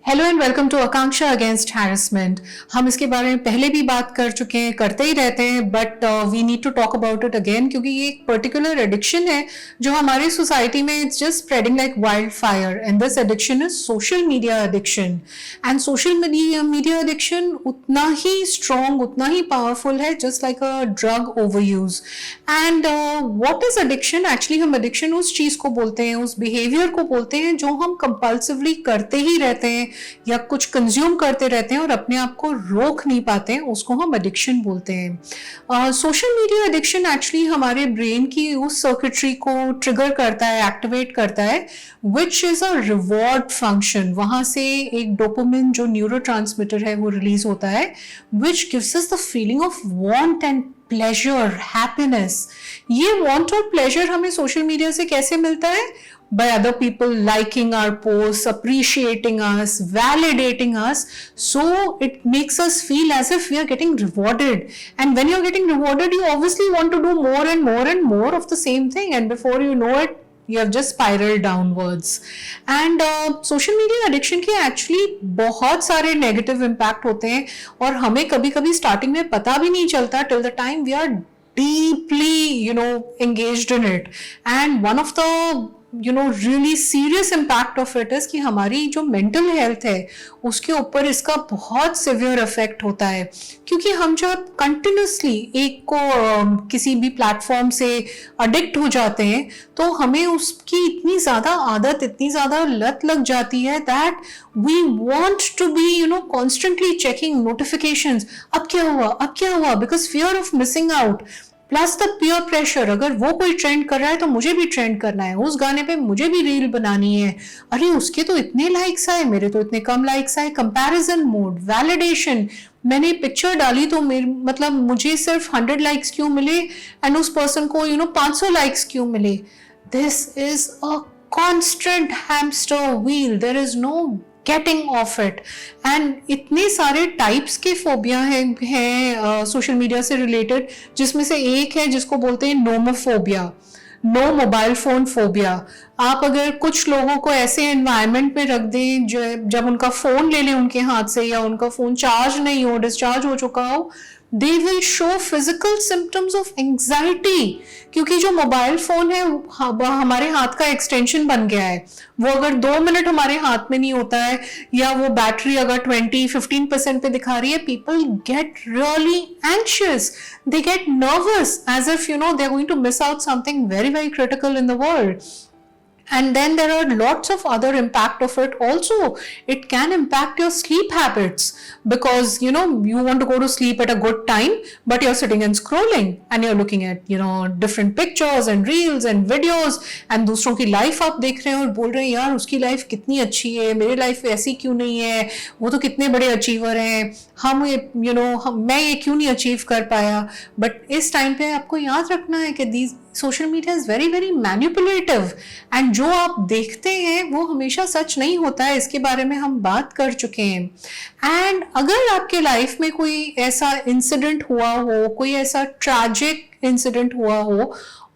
Hello and welcome to Aakanksha against harassment. हम इसके बारे में पहले भी बात कर चुके हैं, करते ही रहते हैं, but we need to talk about it again क्योंकि ये एक पर्टिकुलर एडिक्शन है जो हमारी सोसाइटी में it's just spreading like wild fire and this addiction is social media addiction. And social media addiction उतना ही स्ट्रॉन्ग, उतना ही पावरफुल है, just like a drug over use. And what is addiction? Actually हम addiction उस चीज को बोलते हैं, उस बिहेवियर को बोलते हैं जो हम कंपल्सिवली करते ही रहते हैं या कुछ कंज्यूम करते रहते हैं और अपने आप को रोक नहीं पाते हैं, उसको हम एडिक्शन बोलते हैं। सोशल मीडिया एडिक्शन एक्चुअली हमारे ब्रेन की उस सर्किटरी को ट्रिगर करता है, एक्टिवेट करता है, which is a reward function. वहां से एक डोपामिन जो न्यूरोट्रांसमीटर है वो रिलीज होता है, which gives us the feeling of want and pleasure, happiness. ये वांट और प्लेजर हमें सोशल मीडिया से कैसे मिलता है? By other people liking our posts, appreciating us, validating us. So it makes us feel as if we are getting rewarded. And when you're getting rewarded, you obviously want to do more and more and more of the same thing. And before you know it, you have just spiraled downwards. And social media addiction के actually बहुत सारे negative impact होते हैं और हमें कभी कभी starting में पता भी नहीं चलता till the time we are deeply, engaged in it. And one of the really serious impact of it is कि हमारी जो mental health है उसके ऊपर इसका बहुत severe effect होता है, क्योंकि हम जब continuously एक को किसी भी प्लेटफॉर्म से अडिक्ट हो जाते हैं तो हमें उसकी इतनी ज़्यादा आदत, इतनी ज़्यादा लत लग जाती है that we want to be constantly checking notifications, अब क्या हुआ, because fear of missing out plus the peer pressure. अगर वो कोई ट्रेंड कर रहा है तो मुझे भी ट्रेंड करना है, उस गाने पे मुझे भी रील बनानी है, अरे उसके तो इतने लाइक्स आए, मेरे तो इतने कम लाइक्स आए। कंपैरिजन मोड, वैलिडेशन, मैंने पिक्चर डाली तो मतलब मुझे सिर्फ 100 लाइक्स क्यों मिले एंड उस पर्सन को 500 लाइक्स क्यों मिले। This is a constant hamster wheel, there is no getting off it. And इतने सारे टाइप्स के फोबिया हैं सोशल मीडिया से रिलेटेड, जिसमें से एक है जिसको बोलते हैं nomophobia, no mobile phone phobia. आप अगर कुछ लोगों को ऐसे एनवायरनमेंट में रख दें जब उनका फोन ले लें उनके हाथ से या उनका फोन चार्ज नहीं हो, डिस्चार्ज हो चुका हो, they will show physical symptoms of anxiety, क्योंकि जो मोबाइल फोन है हमारे हाथ का एक्सटेंशन बन गया है। वो अगर 2 मिनट हमारे हाथ में नहीं होता है या वो बैटरी अगर 20-15% पे दिखा रही है, people get really anxious, they get nervous as if they're going to miss out something very very critical in the world. And then there are lots of other impact of it also. It can impact your sleep habits because you want to go to sleep at a good time, but you're sitting and scrolling and you're looking at different pictures and reels and videos and दूसरों की life आप देख रहे हैं और बोल रहे हैं यार उसकी लाइफ कितनी अच्छी है, मेरी लाइफ ऐसी क्यों नहीं है, वो तो कितने बड़े अचीवर हैं, मैं ये क्यों नहीं अचीव कर पाया। बट इस टाइम पे आपको याद रखना है कि social media is very very manipulative and जो आप देखते हैं वो हमेशा सच नहीं होता है, इसके बारे में हम बात कर चुके हैं। एंड अगर आपके लाइफ में कोई ऐसा इंसिडेंट हुआ हो, कोई ऐसा ट्रैजिक इंसिडेंट हुआ हो,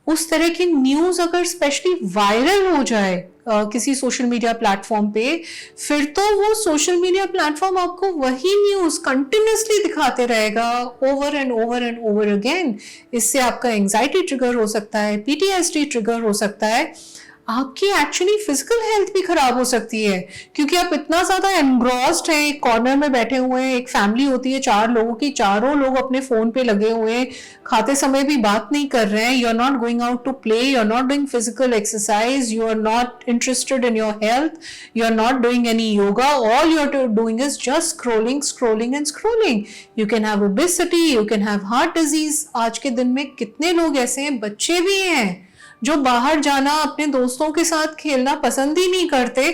उस तरह की न्यूज अगर स्पेशली वायरल हो जाए किसी सोशल मीडिया प्लेटफॉर्म पे, फिर तो वो सोशल मीडिया प्लेटफॉर्म आपको वही न्यूज कंटिन्यूसली दिखाते रहेगा over and over and over again. इससे आपका एंजाइटी ट्रिगर हो सकता है, पीटीएसडी ट्रिगर हो सकता है, आपकी एक्चुअली फिजिकल हेल्थ भी खराब हो सकती है, क्योंकि आप इतना ज्यादा एनग्रॉस्ड हैं, एक कॉर्नर में बैठे हुए हैं, एक फैमिली होती है 4 लोगों की, चारों लोग अपने फोन पे लगे हुए हैं, खाते समय भी बात नहीं कर रहे हैं, you are not going out to play, you are not doing physical exercise, you are not interested in your health, you are not doing any yoga, all you are doing is just scrolling and scrolling. You can have obesity, you can have heart disease. आज के दिन में कितने लोग ऐसे हैं, बच्चे भी हैं जो बाहर जाना, अपने दोस्तों के साथ खेलना पसंद ही नहीं करते,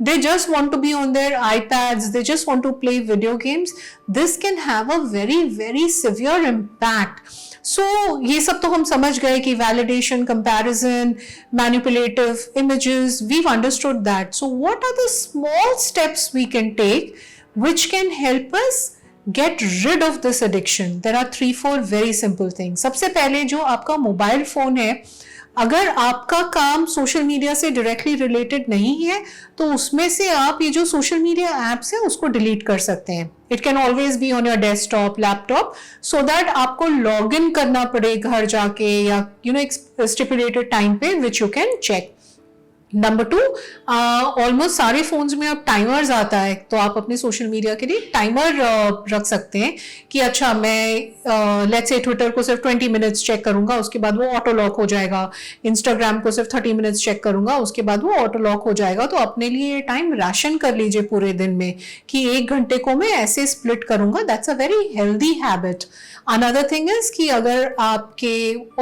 they just want to be on their iPads, they just want to play video games. This can have a very very severe impact. So ये सब तो हम समझ गए कि validation, comparison, manipulative images, we've understood that. So what are the small steps we can take which can help us get rid of this addiction? There are 3-4 very simple things. सबसे पहले जो आपका मोबाइल फोन है, अगर आपका काम social media से directly related नहीं है तो उसमें से आप ये जो सोशल मीडिया एप्स है उसको डिलीट कर सकते हैं. It can always be on your desktop, laptop, so that आपको लॉग इन करना पड़े घर जाके या एक स्टिपुलेटेड टाइम पे which you can check. Number 2, almost सारे फोन्स में अब टाइमर्स आता है, तो आप अपने सोशल मीडिया के लिए टाइमर रख सकते हैं कि अच्छा मैं लेट्स से ट्विटर को सिर्फ 20 मिनट्स चेक करूंगा, उसके बाद वो ऑटो लॉक हो जाएगा. इंस्टाग्राम को सिर्फ 30 मिनट्स चेक करूंगा, उसके बाद वो ऑटो लॉक हो जाएगा. तो अपने लिए ये टाइम राशन कर लीजिए पूरे दिन में कि 1 घंटे को मैं ऐसे स्प्लिट करूंगा. That's a very healthy habit. Another thing is कि अगर आपके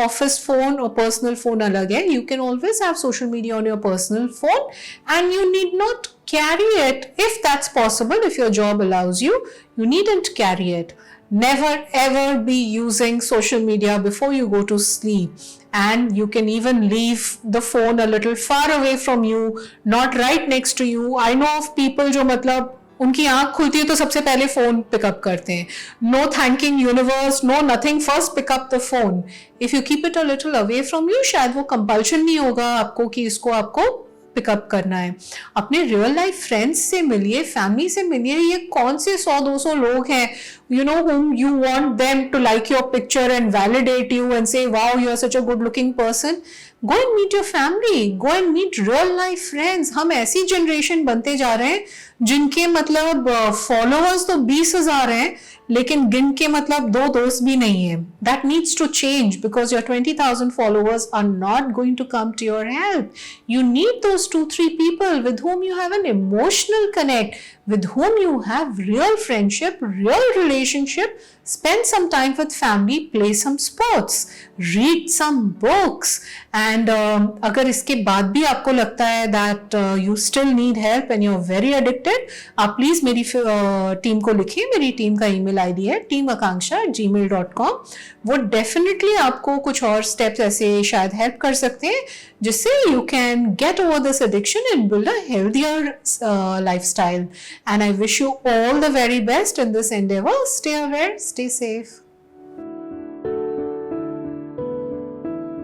ऑफिस फोन और पर्सनल फोन अलग है, you can always have social media on your personal phone and you need not carry it if that's possible. If your job allows you, you needn't carry it. Never ever be using social media before you go to sleep, and you can even leave the phone a little far away from you, not right next to you. I know of people जो मतलब उनकी आंख खुलती है तो सबसे पहले phone pickup करते हैं. No thanking universe, no nothing, first pickup the phone. If you keep it a little away from you, शायद वो कंपल्शन नहीं होगा आपको कि इसको आपको पिकअप करना है. अपने रियल लाइफ फ्रेंड्स से मिलिए, फैमिली से मिलिए. ये कौन से 100-200 लोग हैं whom you want them to like your picture and validate you and say wow you are such a good looking person. Go and meet your family, go and meet real life friends. हम ऐसी generation बनते जा रहे हैं जिनके मतलब followers तो 20,000 हैं लेकिन गिन के मतलब 2 दोस्त भी नहीं है. That needs to change because your 20,000 followers are not going to come to your help. You need those 2-3 people with whom you have an emotional connect, with whom you have real friendship, real relationship. Spend some time with family, play some sports, read some books, and अगर इसके बाद भी आपको लगता है that you still need help and you're very addicted, आप please मेरी team को लिखिए. मेरी टीम का ईमेल आईडी है teamakanksha@gmail.com. वो डेफिनेटली आपको कुछ और स्टेप्स ऐसे शायद हेल्प कर सकते हैं जिससे you can get over this addiction and build a healthier lifestyle. And I wish you all the very best in this endeavor. Stay aware, stay safe.